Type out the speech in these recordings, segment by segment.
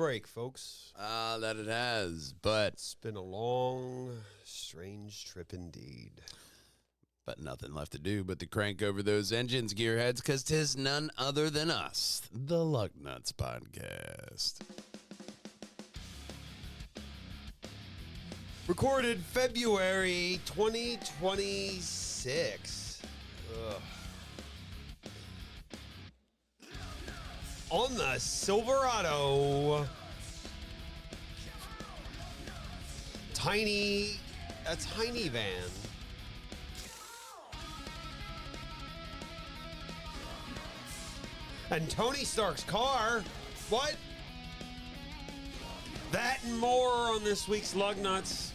break, folks. That it has, but It's been a long, strange trip indeed. But nothing left to do but to crank over those engines, gearheads, because 'tis none other than us, the Lugnutz podcast. Recorded February 2026. Ugh. On the Silverado. A tiny van. And Tony Stark's car. What? That and more on this week's Lugnutz.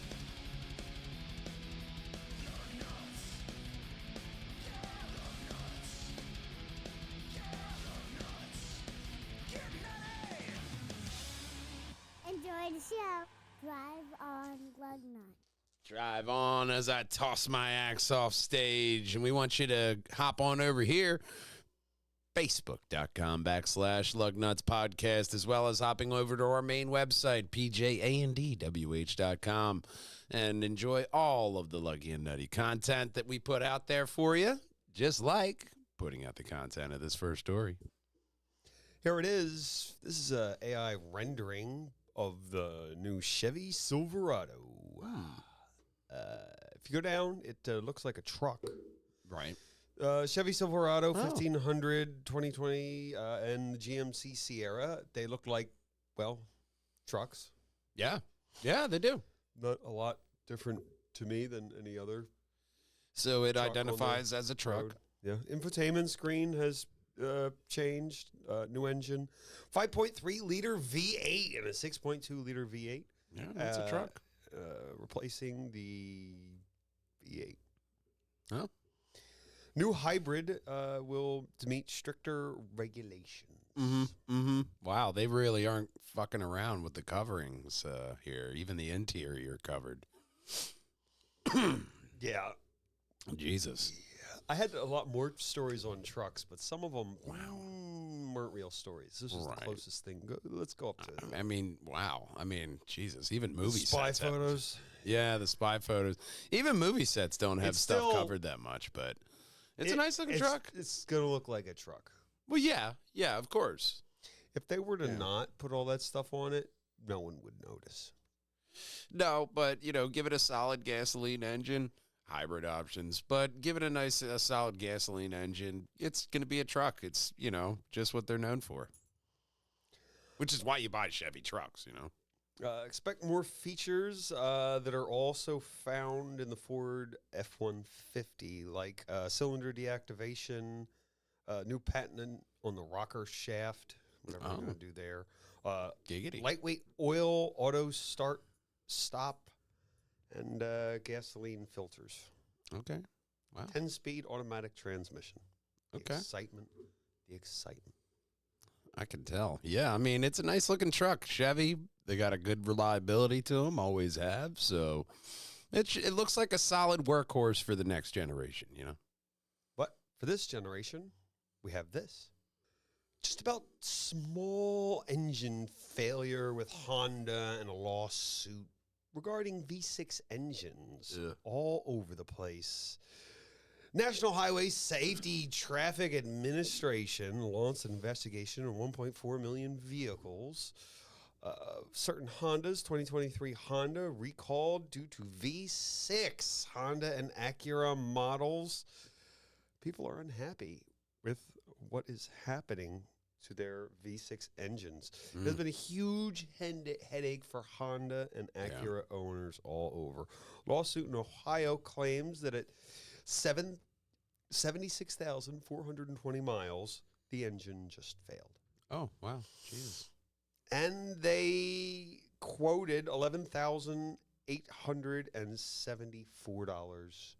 Enjoy the show. Drive on Lugnutz. Drive on as I toss my axe off stage, and we want you to hop on over here, Facebook.com/Lugnutz podcast, as well as hopping over to our main website, PJAndDWH.com, and enjoy all of the Luggy and Nutty content that we put out there for you, just like putting out the content of this first story. Here it is. This is a AI rendering of the new Chevy Silverado. If you go down, it looks like a truck. Right. Chevy Silverado 1500 2020 and the GMC Sierra. They look like, well, trucks. Yeah. Yeah, they do. Not a lot different to me than any other. So it Truck identifies as a truck. road. Yeah. Infotainment screen has changed. New engine. 5.3 liter V8 and a 6.2 liter V8. Yeah, that's a truck. Replacing the V8. Oh. New hybrid will meet stricter regulations. Wow, they really aren't fucking around with the coverings here. Even the interior covered. Yeah. Jesus. I had a lot more stories on trucks, but some of them weren't real stories. This was the closest thing. Let's go up to I mean, wow. I mean, Jesus. Even movie spy sets have- photos. Yeah, the spy photos. Even movie sets don't have It's stuff still- covered that much, but it's a nice looking truck. It's going to look like a truck. Well, yeah. Yeah, of course. If they were to not put all that stuff on it, no one would notice. No, but, give it a solid gasoline engine. Hybrid options, but give it a solid gasoline engine. It's going to be a truck. It's, just what they're known for. Which is why you buy Chevy trucks, Expect more features that are also found in the Ford F-150, like cylinder deactivation, new patent on the rocker shaft, whatever we're going to do there. Giggity. Lightweight oil, auto start, stop, and gasoline filters. Okay. Wow. 10-speed automatic transmission. The Okay. excitement. I can tell. Yeah, I mean, it's a nice looking truck. Chevy, they got a good reliability to them, always have. So it looks like a solid workhorse for the next generation, But for this generation, we have this. Just about small engine failure with Honda and a lawsuit regarding V6 engines all over the place. National Highway Safety Traffic Administration launched an investigation on 1.4 million vehicles. Certain Hondas, 2023 Honda, recalled due to V6 Honda and Acura models. People are unhappy with what is happening to their V6 engines. There's been a huge headache for Honda and Acura owners all over. Lawsuit in Ohio claims that at 76,420 miles, the engine just failed. Oh, wow. Jesus. And they quoted $11,874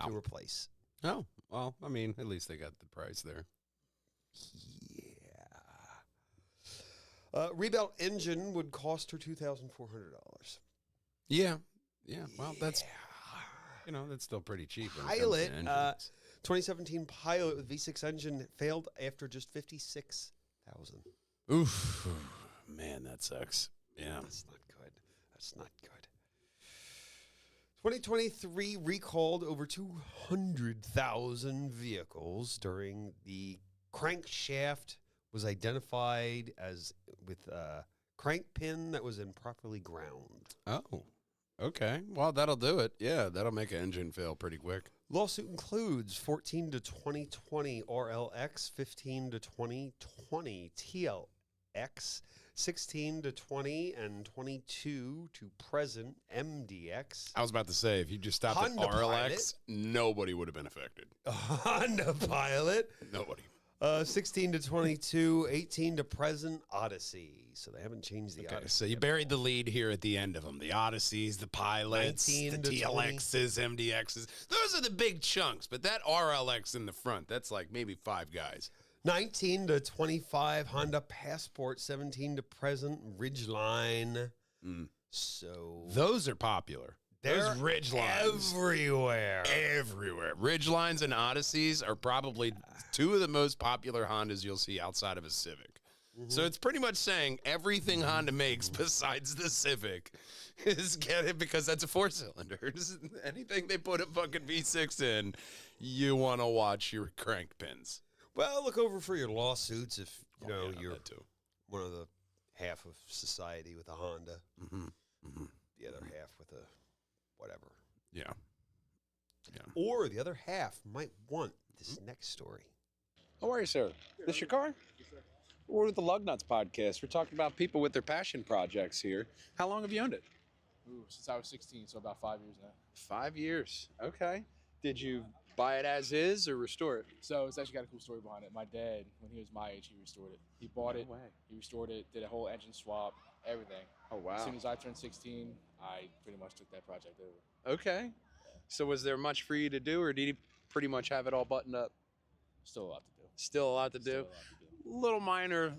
to replace. Oh, well, I mean, at least they got the price there. Yeah. Rebuilt engine would cost her $2,400. Yeah. Yeah. Well, that's still pretty cheap. Pilot, 2017 Pilot with V6 engine failed after just 56,000. Oof. Man, that sucks. Yeah. That's not good. That's not good. 2023 recalled over 200,000 vehicles during the crankshaft was identified as with a crank pin that was improperly ground. Oh, okay. Well, that'll do it. Yeah, that'll make an engine fail pretty quick. Lawsuit includes 14 to 2020 RLX, 15 to 2020 TLX, 16 to 20 and 22 to present MDX. I was about to say, if you just stopped Honda at RLX, Pilot. nobody would have been affected. Honda Pilot. Nobody. 16 to 22, 18 to present Odyssey. So they haven't changed the Okay, Odyssey. so you buried the lead here at the end of them. The Odysseys, the Pilots, the 19 to TLXs, MDXs. Those are the big chunks, but that RLX in the front, that's like maybe 5 guys. 19 to 25 Honda Passport, 17 to present Ridgeline. So Those are popular. they're Those Ridge lines. everywhere. Everywhere. Ridge lines and Odysseys are probably 2 of the most popular Hondas you'll see outside of a Civic. So it's pretty much saying everything Honda makes besides the Civic is get it because that's a 4-cylinder. Anything they put a fucking V6 in, you want to watch your crank pins. Well, look over for your lawsuits if you know yeah, you're that too. one of the half of society with a Honda, the other half with a whatever. Yeah. Or the other half might want this next story. How are you, sir? This your car? We're with the Lugnutz podcast. We're talking about people with their passion projects here. How long have you owned it? Ooh, since I was 16, so about 5 years now. 5 years. Okay. Did you buy it as is or restore it? So it's actually got a cool story behind it. My dad, when he was my age, he restored it. He bought it, he restored it, did a whole engine swap, everything. Oh, wow. As soon as I turned 16, I pretty much took that project over. Okay. So was there much for you to do, or did you pretty much have it all buttoned up? Still a lot to do. Still a lot to Still do. a lot to do. Little minor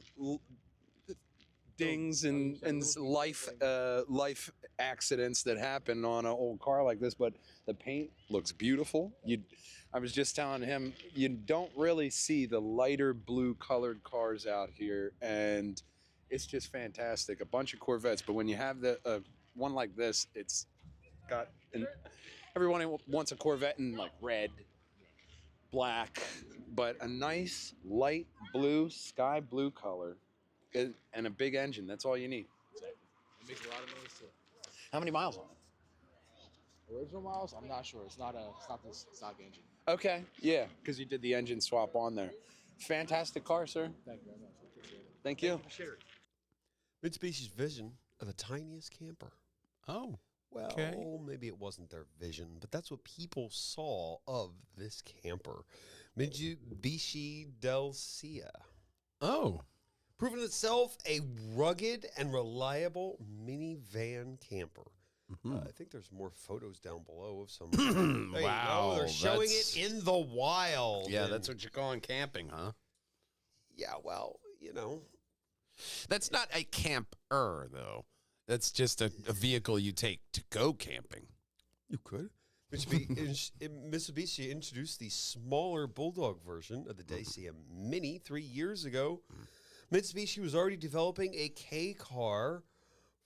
dings and life accidents that happen on an old car like this, but the paint looks beautiful. I was just telling him, you don't really see the lighter blue colored cars out here, and it's just fantastic. A bunch of Corvettes, but when you have the one like this, it's got everyone wants a Corvette in like red, black, but a nice light blue, sky blue color, and a big engine. That's all you need. Exactly. It makes a lot of noise too. How many miles on it? Original miles? I'm not sure. It's not the stock engine. Okay, yeah, because you did the engine swap on there. Fantastic car, sir. Thank you very much. I appreciate it. Thank you. Mitsubishi's vision of the tiniest camper. Oh. Well, Okay. maybe it wasn't their vision, but that's what people saw of this camper. Mitsubishi Delcia. Oh. Proving itself a rugged and reliable minivan camper. I think there's more photos down below of some. There you Wow, go. They're showing that's- it in the wild. Yeah, and- that's what you're calling camping, huh? Yeah, well, you know. That's not a camper, though. That's just a vehicle you take to go camping. You could. Mitsubishi introduced the smaller Bulldog version of the Dacia Mini 3 years ago. Mitsubishi was already developing a K car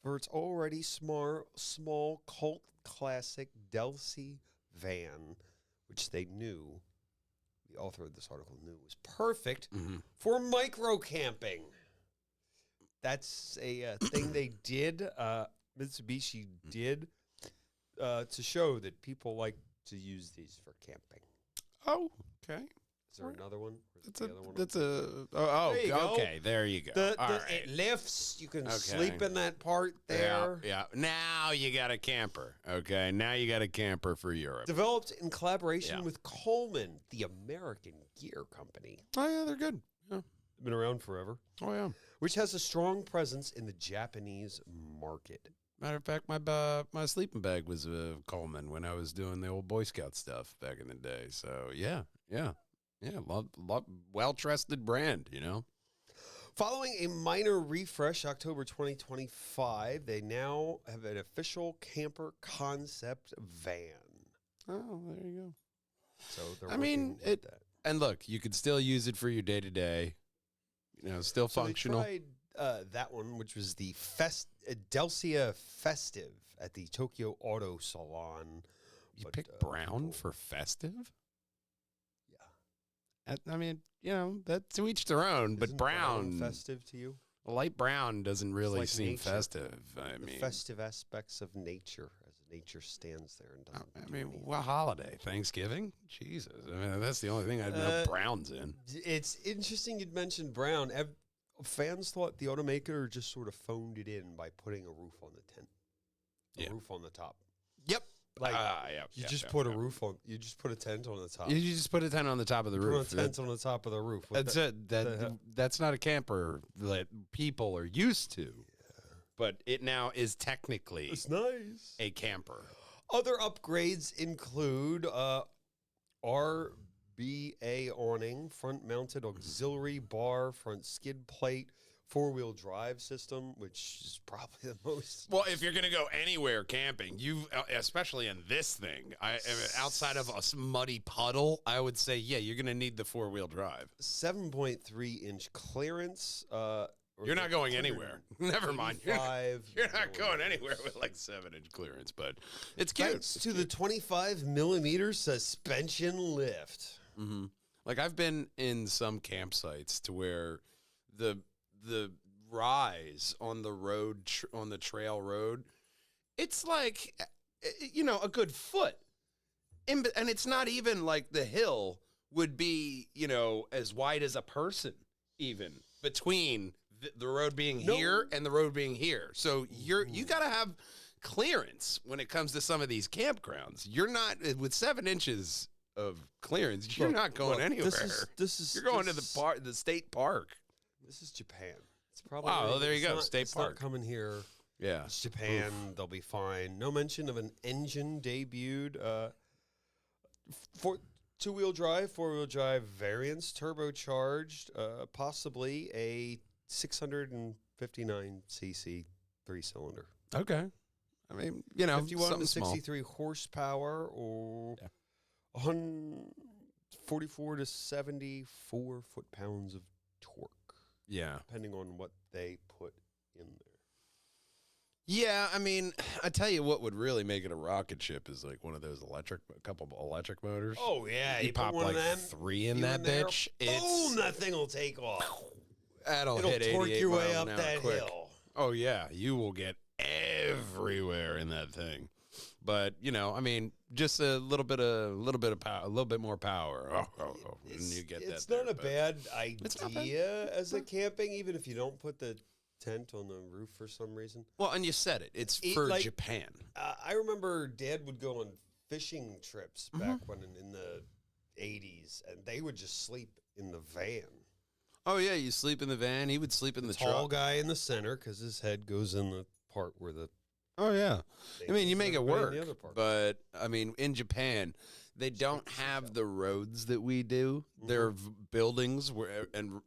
for its already small cult classic Delcia van, which they knew, the author of this article knew, was perfect for micro camping. That's a thing they did. Mitsubishi did to show that people like to use these for camping. Oh, okay. Is there another one? Or is That's the a. other one That's on? a. There you go. Okay. There you go. All right. It lifts. You can Okay. sleep in that part there. Yeah. Now you got a camper. Okay. Now you got a camper for Europe. Developed in collaboration Yeah. with Coleman, the American gear company. Oh yeah, they're good. Yeah. Been around forever. Oh yeah. Which has a strong presence in the Japanese market. Matter of fact, my sleeping bag was a Coleman when I was doing the old Boy Scout stuff back in the day. So yeah. Well-trusted brand, you know. Following a minor refresh, October 2025, they now have an official camper concept van. Oh, there you go. So they're I mean, working with that. And look, you could still use it for your day-to-day. still So functional. they tried that one, which was the Delcia Festive at the Tokyo Auto Salon. You But, picked brown people- for festive? Yeah. I mean, that's to each their own, but Isn't brown, festive to you? light brown doesn't really like seem nature. festive. I The mean, festive aspects of nature, as nature stands there and doesn't. I do mean, anything. what holiday? Thanksgiving? Jesus. I mean, that's the only thing I'd know brown's in. It's interesting you'd mentioned brown. Fans thought the automaker just sort of phoned it in by putting a roof on the tent, a roof on the top. Yep. Like Yeah. you just put a roof on. You just put a tent on the top. You just put a tent on the top of the Put roof. a tent on the top of the roof. That's it. That's not a camper that people are used to, but it now is technically It's nice. a camper. Other upgrades include RBA awning, front-mounted auxiliary bar, front skid plate, four-wheel drive system, which is probably the most. Well, if you're gonna go anywhere camping, especially in this thing, outside of a muddy puddle, I would say, you're gonna need the 4-wheel drive. 7.3-inch clearance. You're not going anywhere. Never mind. You're not going millimeters. anywhere with like 7-inch clearance, but it's cute. Thanks to the 25mm suspension lift. Mm-hmm. Like I've been in some campsites to where the rise on the road on the trail road, it's like a good foot, and it's not even like the hill would be as wide as a person even between the road being here and the road being here. So you got to have clearance when it comes to some of these campgrounds. You're not with 7 inches of clearance. You're not going anywhere. You're going to the state park. This is Japan. It's probably there you go. Not, State it's park. Not coming here. Yeah, It's Japan. They'll be fine. No mention of an engine debuted. For 2-wheel drive, 4-wheel drive variants, turbocharged, possibly a 659cc 3-cylinder. Okay. I mean, 51 to something small. 63 horsepower, or 44 to 74 foot-pounds of torque. Yeah. Depending on what they put in there. Yeah, I mean, I tell you what would really make it a rocket ship is like one of those a couple of electric motors. Oh, yeah. You pop put one like of them, 3 in you that there, bitch. Boom, that thing will take off. It'll It'll hit torque 88 your way miles up an hour that quick. hill. Oh, yeah. You will get everywhere in that thing. But, I mean, just a little bit of power, a little bit more power. And you get that. It's not a bad It's not bad. idea as a camping, even if you don't put the tent on the roof for some reason. Well, and you said it. It's for Japan. I remember Dad would go on fishing trips back when in the 80s, and they would just sleep in the van. Oh, yeah. You sleep in the van. He would sleep in the Tall truck. guy in the center because his head goes in the part where the. Oh, yeah. I mean, you make it everybody in work, the other part. but I mean, in Japan, they don't have the roads that we do. Their buildings and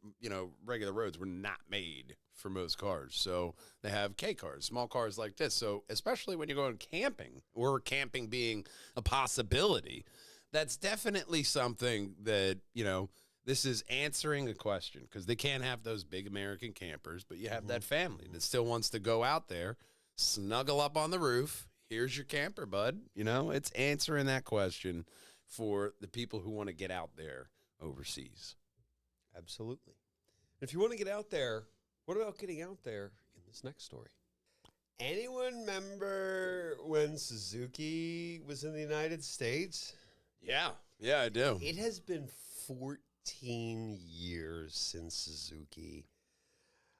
regular roads were not made for most cars. So they have K cars, small cars like this. So especially when you're going camping, or camping being a possibility, that's definitely something that, this is answering a question, because they can't have those big American campers, but you have that family that still wants to go out there, snuggle up on the roof. Here's your camper, bud. It's answering that question for the people who want to get out there overseas. Absolutely. If you want to get out there, what about getting out there in this next story? Anyone remember when Suzuki was in the United States? Yeah, I do. It has been 14 years since Suzuki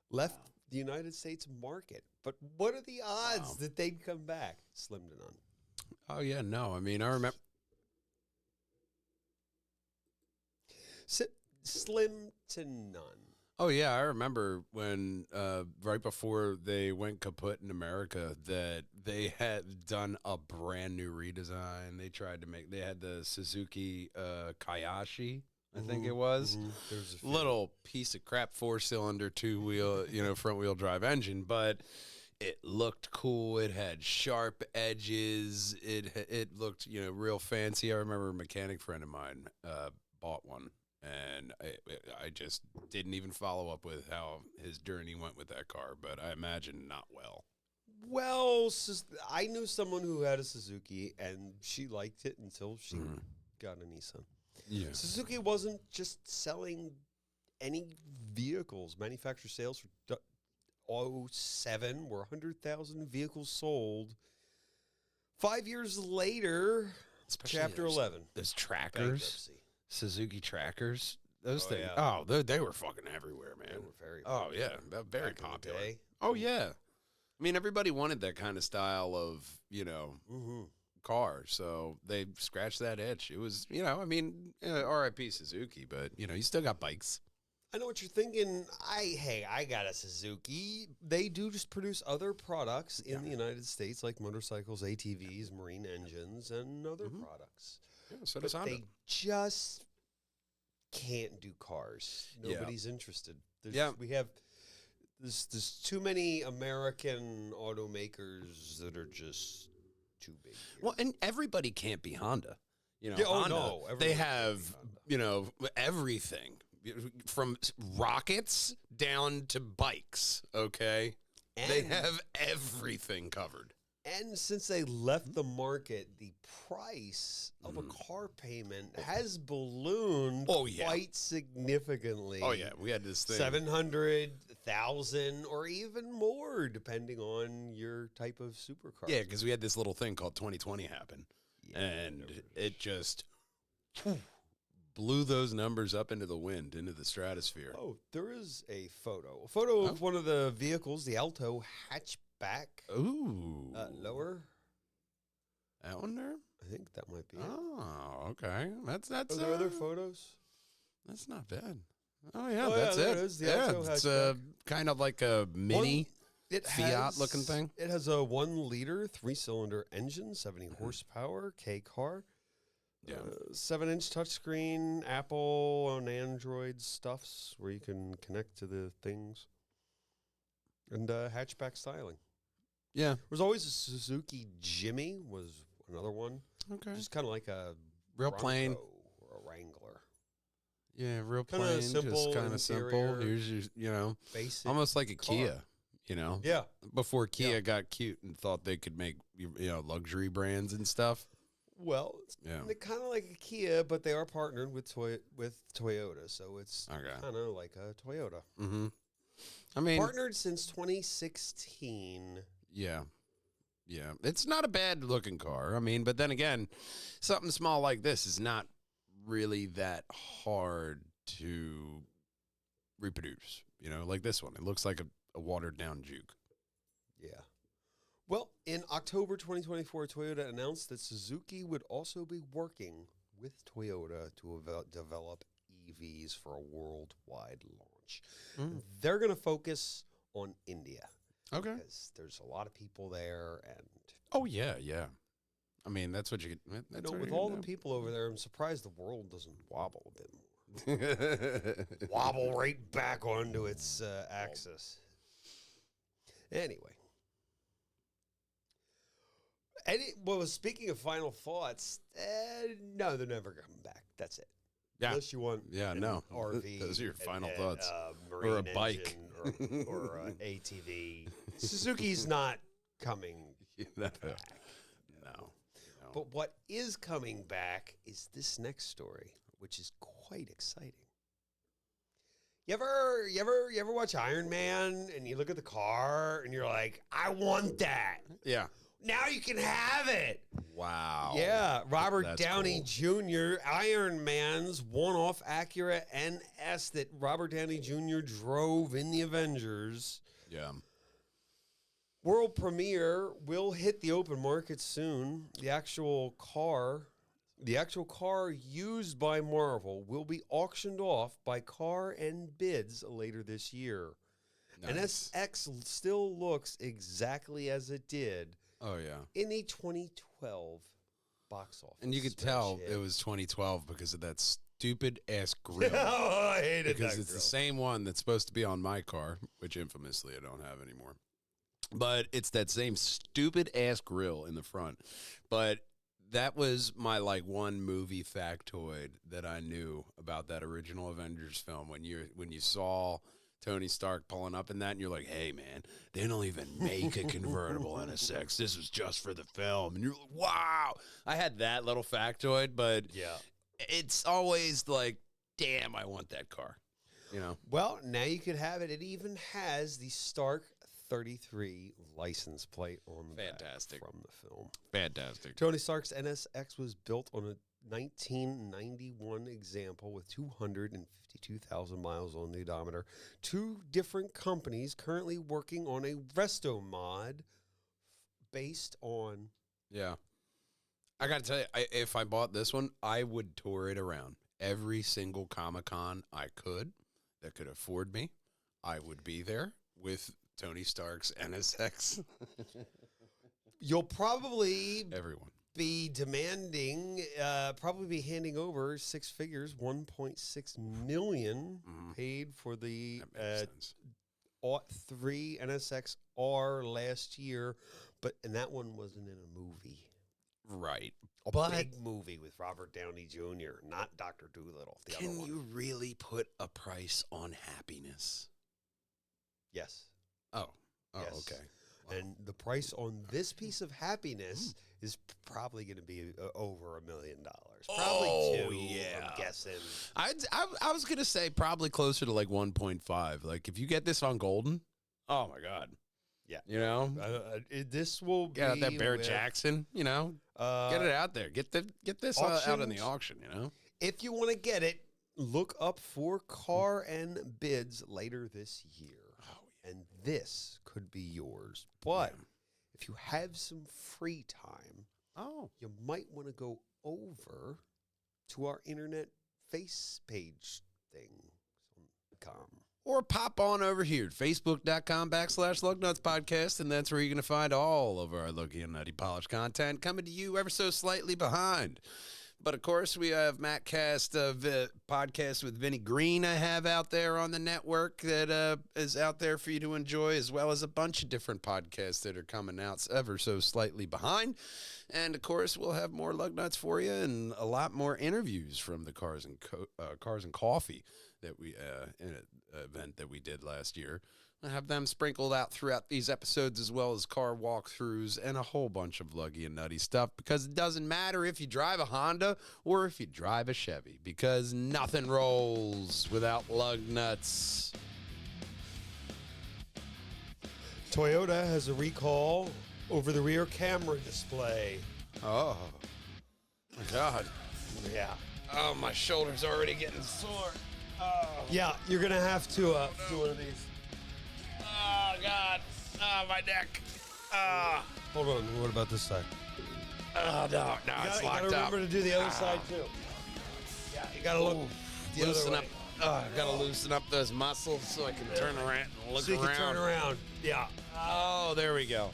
left the United States market. But what are the odds that they'd come back? Slim to none. Oh, yeah, no. I mean, I remember. Slim to none. Oh, yeah, I remember when right before they went kaput in America that they had done a brand new redesign. They had the Suzuki Kayashi, I think it was. There's a Little piece of crap 4-cylinder, 2-wheel, front wheel drive engine, but it looked cool. It had sharp edges. It looked, real fancy. I remember a mechanic friend of mine bought one And I just didn't even follow up with how his journey went with that car, but I imagine not well. Well, I knew someone who had a Suzuki, and she liked it until she got a Nissan. Yeah. Suzuki wasn't just selling any vehicles. Manufacturer sales for 2007 were 100,000 vehicles sold. 5 years later, Especially Chapter 11. Those trackers, Bankruptcy. Suzuki trackers, those Oh, things. yeah. Oh, they were fucking everywhere, man. They were very Oh, popular yeah. Very back in the popular. day. Oh, yeah. I mean, everybody wanted that kind of style of, car. So they scratched that itch. It was, I mean, RIP Suzuki, but, you still got bikes. I know what you're thinking. I got a Suzuki. They do just produce other products in the United States, like motorcycles, ATVs, marine engines, and other products. Yeah, so does Honda. They just can't do cars. Nobody's interested. There's too many American automakers that are just too big here. Well, and everybody can't be Honda. Yeah, Honda, everyone they can't have, be Honda. everything from rockets down to bikes, okay? They have everything covered. And since they left the market, the price of a car payment has ballooned quite significantly. Oh, yeah. We had this thing. 700,000 or even more, depending on your type of supercar. Yeah, because we had this little thing called 2020 happen. Yeah, and it just blew those numbers up into the wind, into the stratosphere. Oh, there is a photo. A photo of one of the vehicles, the Alto hatchback. Ooh. Lower. That one there? I think that might be it. Oh, okay. That's Are there other photos? That's not bad. Oh, yeah, Oh, that's yeah, it. there it is, the Alto it's hatchback. kind of like a mini Fiat-looking thing. It has a 1-liter 3-cylinder engine, 70 horsepower, K car. Yeah. 7-inch touchscreen, Apple and Android stuffs where you can connect to the things. And hatchback styling. Yeah. There's always a Suzuki Jimmy was another one. Okay. Just kind of like a Real plain. Bronco or a Wrangler. Yeah, real Kinda plain. simple Just kind of simple. interior. Here's your, Basic. almost like a car. Kia, Yeah. Before Kia Yeah. got cute and thought they could make, luxury brands and stuff. Well, Yeah. they're kind of like a Kia, but they are partnered with Toyota, so it's Okay. kind of like a Toyota. Mm-hmm. I mean, Partnered since 2016. yeah. Yeah. It's not a bad looking car. I mean, but then again, something small like this is not really that hard to reproduce. Like this one. It looks like a watered down Juke. Yeah. Well, in October 2024, Toyota announced that Suzuki would also be working with Toyota to develop EVs for a worldwide launch. They're going to focus on India. Okay. Because there's a lot of people there, and Oh, yeah, yeah. I mean, that's what you get. That's what with you're all gonna the people over there, I'm surprised the world doesn't wobble a bit more. do. Wobble right back onto its axis. Anyway. Speaking of final thoughts, no, they're never coming back. That's it. Yeah. Unless you want Yeah, an no. RV. Those are your final and thoughts. Marine Or a bike. engine or an ATV. Suzuki's not coming No. back. No. But what is coming back is this next story, which is quite exciting. You ever watch Iron Man and you look at the car and you're like, I want that. Yeah. Now you can have it. Wow. Yeah, Robert That's Downey cool. Jr., Iron Man's one-off Acura NS that Robert Downey Jr. drove in the Avengers. Yeah. World premiere will hit the open market soon. The actual car used by Marvel will be auctioned off by Car and Bids later this year. And Nice. SX still looks exactly as it did Oh, yeah. in the 2012 box office. And you could smash tell hit. it was 2012 because of that stupid ass grill. Oh, I hated Because that it's grill. the same one that's supposed to be on my car, which infamously I don't have anymore. But it's that same stupid ass grill in the front. But that was my like one movie factoid that I knew about that original Avengers film. When you saw Tony Stark pulling up in that, and you're like, hey man, they don't even make a convertible NSX. This was just for the film, and you're like, wow. I had that little factoid, but Yeah. it's always like, damn, I want that car. You know. Well, now you could have it. It even has the Stark 33 license plate on the back Fantastic. from the film. Fantastic. Tony Stark's NSX was built on a 1991 example with 252,000 miles on the odometer. Two different companies currently working on a resto mod based on. Yeah. I got to tell you, if I bought this one, I would tour it around. Every single Comic-Con I could that could afford me, I would be there with Tony Stark's NSX. You'll probably Everyone. be demanding, probably be handing over six figures, 1.6 million paid for the That makes sense. 3 NSX-R last year, and that one wasn't in a movie. Right. A big movie with Robert Downey Jr., not Dr. Doolittle. The other Can one. you really put a price on happiness? Yes. Oh. Oh, Yes. okay. And the price on this piece of happiness is probably going to be over $1 million. Probably Oh, two, yeah. I'm guessing. I was going to say probably closer to like 1.5. Like if you get this on Golden, oh my God. Yeah. You know? This will be Get out there, Barrett with, Jackson, you know? Get it out there. Get this out in the auctions. auction, you know? If you want to get it, look up for car and bids later this year. Oh, And this could be yours. But if you have some free time, you might want to go over to our internet face page thing. Or pop on over here, facebook.com/Lugnutz podcast, and that's where you're going to find all of our Lucky and Nutty Polish content coming to you ever so slightly behind. But, of course, we have Mattcast podcast with Vinny Green I have out there on the network that is out there for you to enjoy, as well as a bunch of different podcasts that are coming out ever so slightly behind. And, of course, we'll have more Lugnuts for you and a lot more interviews from the Cars and Coffee that we in an event that we did last year. I have them sprinkled out throughout these episodes, as well as car walkthroughs and a whole bunch of luggy and nutty stuff, because it doesn't matter if you drive a Honda or if you drive a Chevy, because nothing rolls without lug nuts. Toyota has a recall over the rear camera display. Oh, my God. Yeah. Oh, my shoulder's already getting sore. Oh, Yeah, you're going to have to do one of these. oh God. Oh, my neck. Oh, Hold on. What about this side? oh no, it's You locked gotta up. remember to do the other side, too. Yeah, you got to look the Loosen other up. way. I gotta loosen up those muscles so I can turn around and look So you around. can turn around. Yeah. Oh, there we go.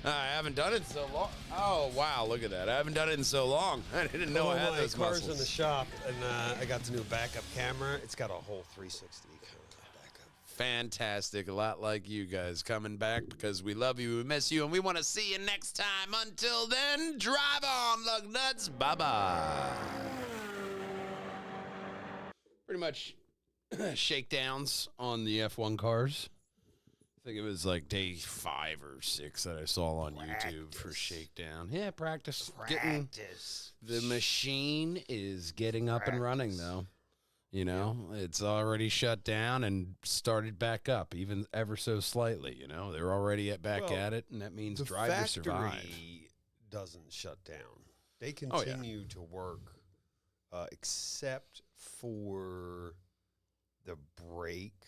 I haven't done it in so long. Oh, wow, look at that. I haven't done it in so long. I didn't know I had my those car's in the muscles. shop, and I got the new backup camera. It's got a whole 360 kind of backup. Fantastic. A lot like you guys coming back because we love you, we miss you, and we want to see you next time. Until then, drive on, lug nuts. Bye-bye. Pretty much shakedowns on the F1 cars. I think it was like day 5 or 6 that I saw on YouTube for shakedown. Yeah, practice. The machine is getting up and running, though. You know, it's already shut down and started back up, even ever so slightly. You know, they're already back at it, and that means The drive to survive. factory doesn't shut down. They Oh, yeah. continue to work, except for the brake,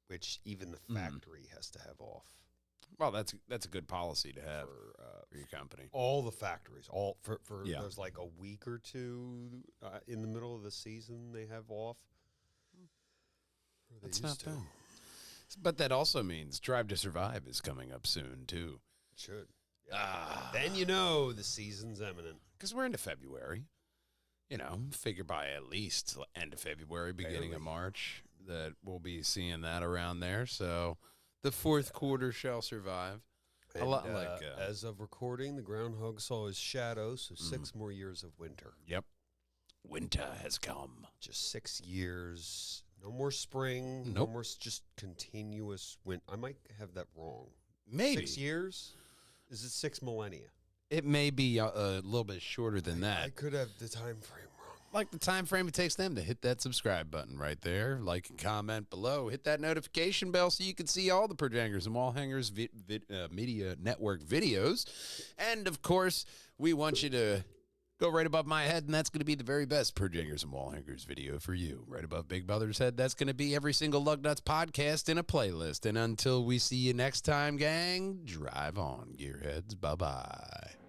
which even the factory has to have off. Well, that's a good policy to have For for your company. all the factories, for Yeah. there's like a week or two in the middle of the season they have off. Or they That's used not to. bad. But that also means Drive to Survive is coming up soon, too. It should. Yeah. Then you know the season's imminent. Because we're into February. You know, figure by at least end of February, beginning of Barely. March, that we'll be seeing that around there. So the fourth quarter shall survive. And, A lot like, as of recording, the groundhog saw his shadow, so 6 more years of winter. Yep. Winter has come. Just 6 years. No more spring. Nope. No more just continuous winter. I might have that wrong. Maybe. 6 years? Is it 6 millennia? It may be a little bit shorter than that. I could have the time frame wrong. Like the time frame it takes them to hit that subscribe button right there. Like and comment below. Hit that notification bell so you can see all the Perjangers and Wallhangers Media Network videos. And, of course, we want you to go right above my head, and that's going to be the very best Perjangers and Wallhangers video for you. Right above Big Brother's head, that's going to be every single Lugnutz podcast in a playlist. And until we see you next time, gang, drive on, gearheads. Bye-bye.